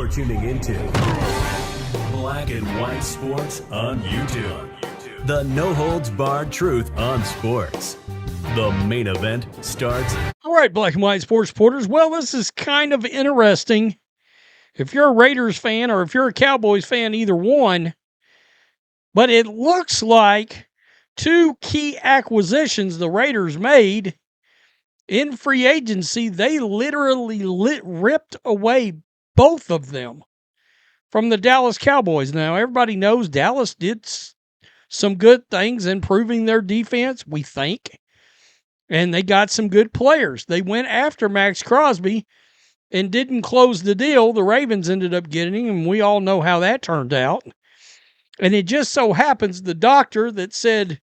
You're tuning into Black and White Sports on YouTube. The no-holds-barred truth on sports. The main event starts. All right, Black and White Sports supporters. Well, this is kind of interesting. If you're a Raiders fan or if you're a Cowboys fan, either one. But it looks like two key acquisitions the Raiders made in free agency, they literally ripped away both of them from the Dallas Cowboys. Now, everybody knows Dallas did some good things improving their defense, we think. And they got some good players. They went after Max Crosby and didn't close the deal. The Ravens ended up getting him, and we all know how that turned out. And it just so happens the doctor that said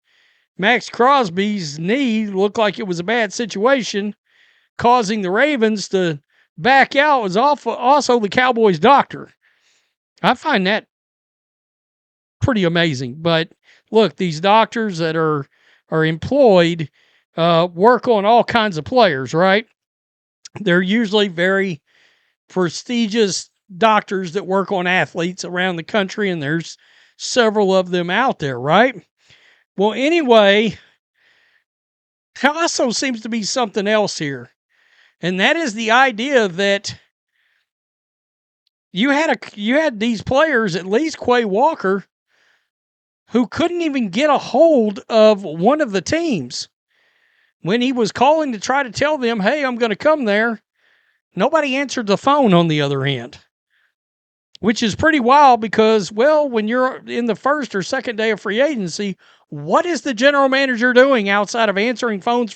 Max Crosby's knee looked like it was a bad situation, causing the Ravens to back out, was also the Cowboys doctor. I find that pretty amazing. But look, these doctors that are employed work on all kinds of players, right? They're usually very prestigious doctors that work on athletes around the country, and there's several of them out there, right? Well, anyway, there also seems to be something else here, and that is the idea that you had these players, at least Quay Walker, who couldn't even get a hold of one of the teams. When he was calling to try to tell them, hey, I'm going to come there, nobody answered the phone on the other end, which is pretty wild because, well, when you're in the first or second day of free agency, what is the general manager doing outside of answering phone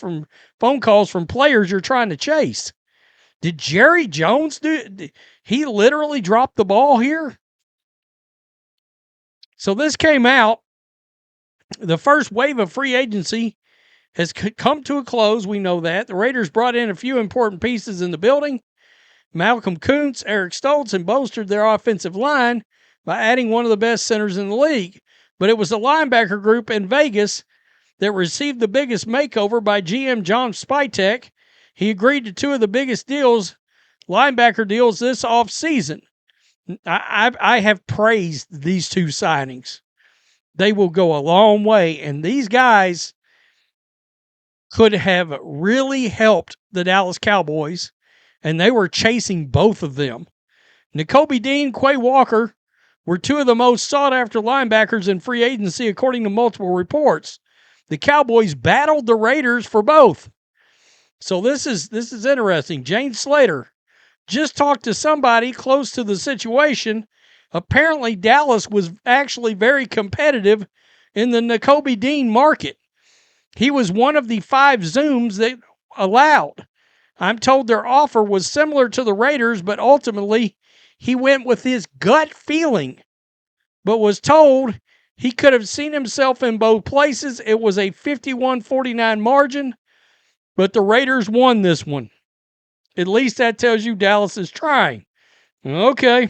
calls from players you're trying to chase? Did Jerry Jones he literally dropped the ball here? So this came out. The first wave of free agency has come to a close. We know that. The Raiders brought in a few important pieces in the building. Malcolm Kuntz, Eric Stoltz, and bolstered their offensive line by adding one of the best centers in the league. But it was the linebacker group in Vegas that received the biggest makeover by GM John Spytek. He agreed to two of the biggest linebacker deals this offseason. I have praised these two signings. They will go a long way, and these guys could have really helped the Dallas Cowboys, and they were chasing both of them. Nakobe Dean, Quay Walker were two of the most sought-after linebackers in free agency, according to multiple reports. The Cowboys battled the Raiders for both. So this is interesting. Jane Slater just talked to somebody close to the situation. Apparently, Dallas was actually very competitive in the Nakobe Dean market. He was one of the 5 Zooms they allowed. I'm told their offer was similar to the Raiders, but ultimately he went with his gut feeling, but was told he could have seen himself in both places. It was a 51-49 margin, but the Raiders won this one. At least that tells you Dallas is trying. Okay,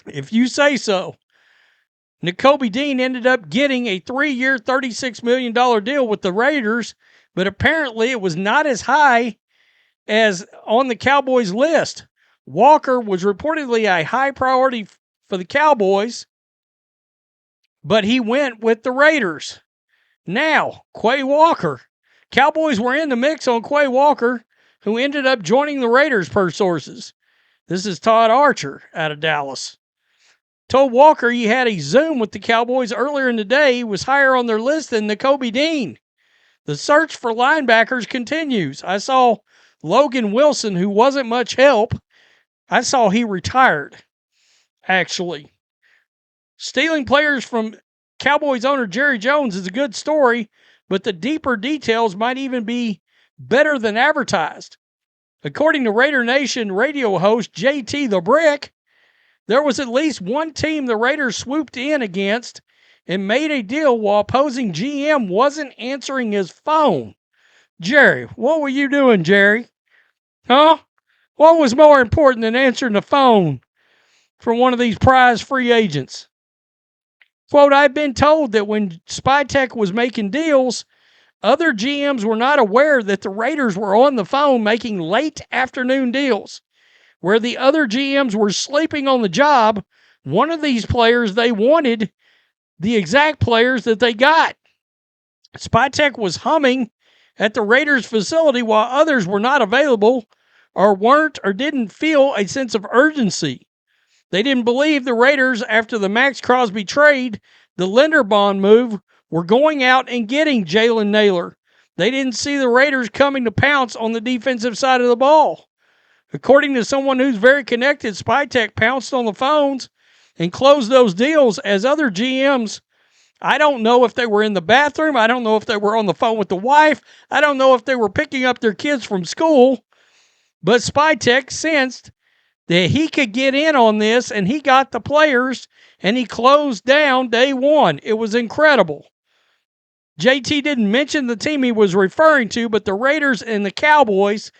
if you say so. Nakobe Dean ended up getting a 3-year, $36 million deal with the Raiders, but apparently it was not as high as on the Cowboys list. Walker was reportedly a high priority for the Cowboys, but he went with the Raiders. Now, Quay Walker. Cowboys were in the mix on Quay Walker, who ended up joining the Raiders per sources. This is Todd Archer out of Dallas. Told Walker he had a Zoom with the Cowboys earlier in the day. He was higher on their list than Nakobe Dean. The search for linebackers continues. I saw Logan Wilson, who wasn't much help. I saw he retired, actually. Stealing players from Cowboys owner Jerry Jones is a good story, but the deeper details might even be better than advertised. According to Raider Nation radio host JT the Brick, there was at least one team the Raiders swooped in against and made a deal while opposing GM wasn't answering his phone. Jerry, what were you doing, Jerry? Huh? What was more important than answering the phone from one of these prize free agents? Quote, I've been told that when Spytek was making deals, other GMs were not aware that the Raiders were on the phone making late afternoon deals. where the other GMs were sleeping on the job, one of these players they wanted the exact players that they got. Spytek was humming at the Raiders facility while others were not available or weren't or didn't feel a sense of urgency. They didn't believe the Raiders, after the Max Crosby trade, the Linderbaum move, were going out and getting Jalen Naylor. They didn't see the Raiders coming to pounce on the defensive side of the ball. According to someone who's very connected, Spytek pounced on the phones and closed those deals as other GMs. I don't know if they were in the bathroom. I don't know if they were on the phone with the wife. I don't know if they were picking up their kids from school. But Spytek sensed that he could get in on this, and he got the players, and he closed down day one. It was incredible. JT didn't mention the team he was referring to, but the Raiders and the Cowboys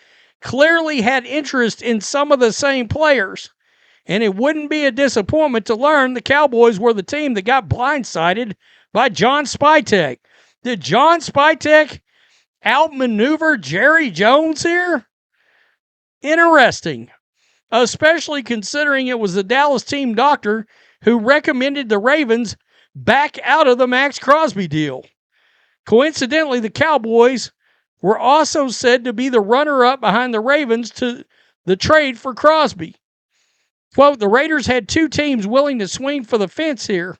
clearly had interest in some of the same players. And it wouldn't be a disappointment to learn the Cowboys were the team that got blindsided by John Spytek. Did John Spytek outmaneuver Jerry Jones here? Interesting, especially considering it was the Dallas team doctor who recommended the Ravens back out of the Max Crosby deal. Coincidentally, the Cowboys were also said to be the runner-up behind the Ravens to the trade for Crosby. Quote, the Raiders had two teams willing to swing for the fence here,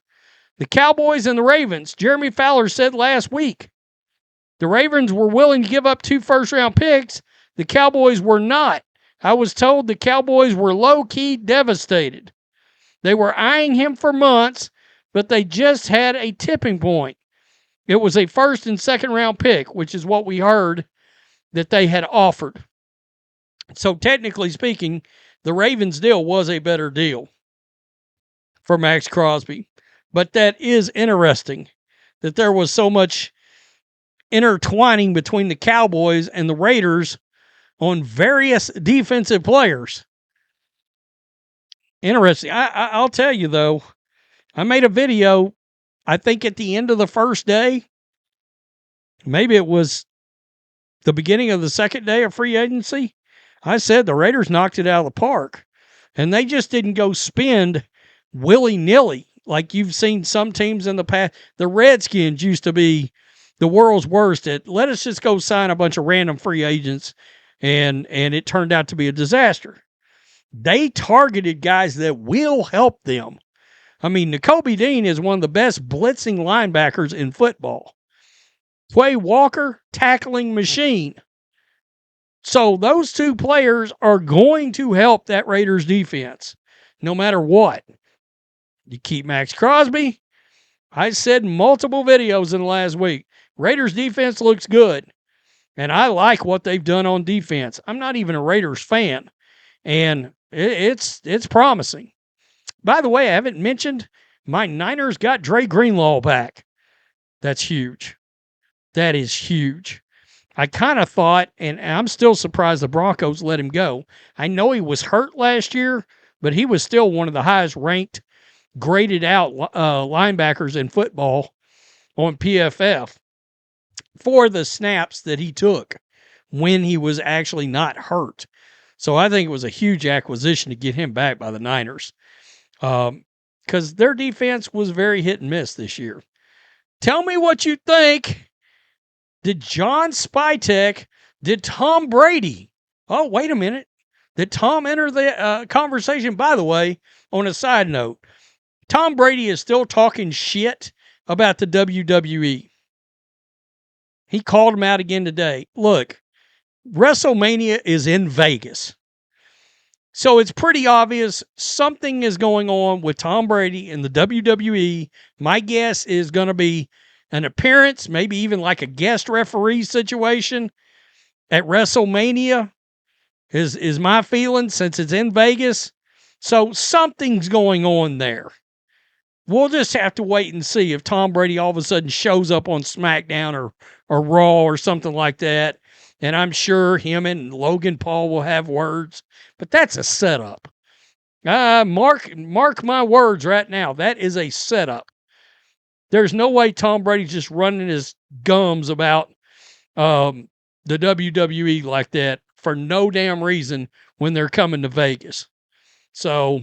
the Cowboys and the Ravens. Jeremy Fowler said last week. The Ravens were willing to give up 2 first-round picks. The Cowboys were not. I was told the Cowboys were low-key devastated. They were eyeing him for months, but they just had a tipping point. It was a first and second-round pick, which is what we heard that they had offered. So technically speaking, the Ravens deal was a better deal for Max Crosby. But that is interesting that there was so much intertwining between the Cowboys and the Raiders on various defensive players. Interesting. I'll tell you, though, I made a video, I think at the end of the first day, maybe it was the beginning of the second day of free agency. I said the Raiders knocked it out of the park, and they just didn't go spend willy-nilly like you've seen some teams in the past. The Redskins used to be the world's worst at, let us just go sign a bunch of random free agents, and it turned out to be a disaster. They targeted guys that will help them. I mean, Nakobe Dean is one of the best blitzing linebackers in football. Quay Walker, tackling machine. So those two players are going to help that Raiders defense, no matter what. You keep Max Crosby. I said in multiple videos in the last week, Raiders defense looks good. And I like what they've done on defense. I'm not even a Raiders fan. And it's promising. By the way, I haven't mentioned my Niners got Dre Greenlaw back. That's huge. That is huge. I kind of thought, and I'm still surprised the Broncos let him go. I know he was hurt last year, but he was still one of the highest ranked, graded out linebackers in football on PFF for the snaps that he took when he was actually not hurt. So I think it was a huge acquisition to get him back by the Niners because their defense was very hit and miss this year. Tell me what you think. Did John Spytek, did Tom Brady, oh, wait a minute, did Tom enter the conversation? By the way, on a side note, Tom Brady is still talking shit about the WWE. He called him out again today. Look, WrestleMania is in Vegas. So it's pretty obvious something is going on with Tom Brady and the WWE. My guess is going to be an appearance, maybe even like a guest referee situation at WrestleMania is my feeling since it's in Vegas. So something's going on there. We'll just have to wait and see if Tom Brady all of a sudden shows up on SmackDown or Raw or something like that. And I'm sure him and Logan Paul will have words. But that's a setup. Mark my words right now. That is a setup. There's no way Tom Brady's just running his gums about the WWE like that for no damn reason when they're coming to Vegas. So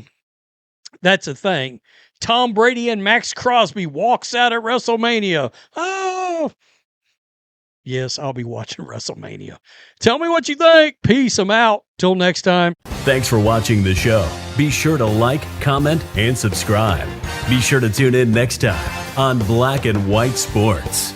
that's a thing. Tom Brady and Max Crosby walks out at WrestleMania. Oh, yes, I'll be watching WrestleMania. Tell me what you think. Peace. I'm out. Till next time. Thanks for watching the show. Be sure to like, comment, and subscribe. Be sure to tune in next time on Black and White Sports.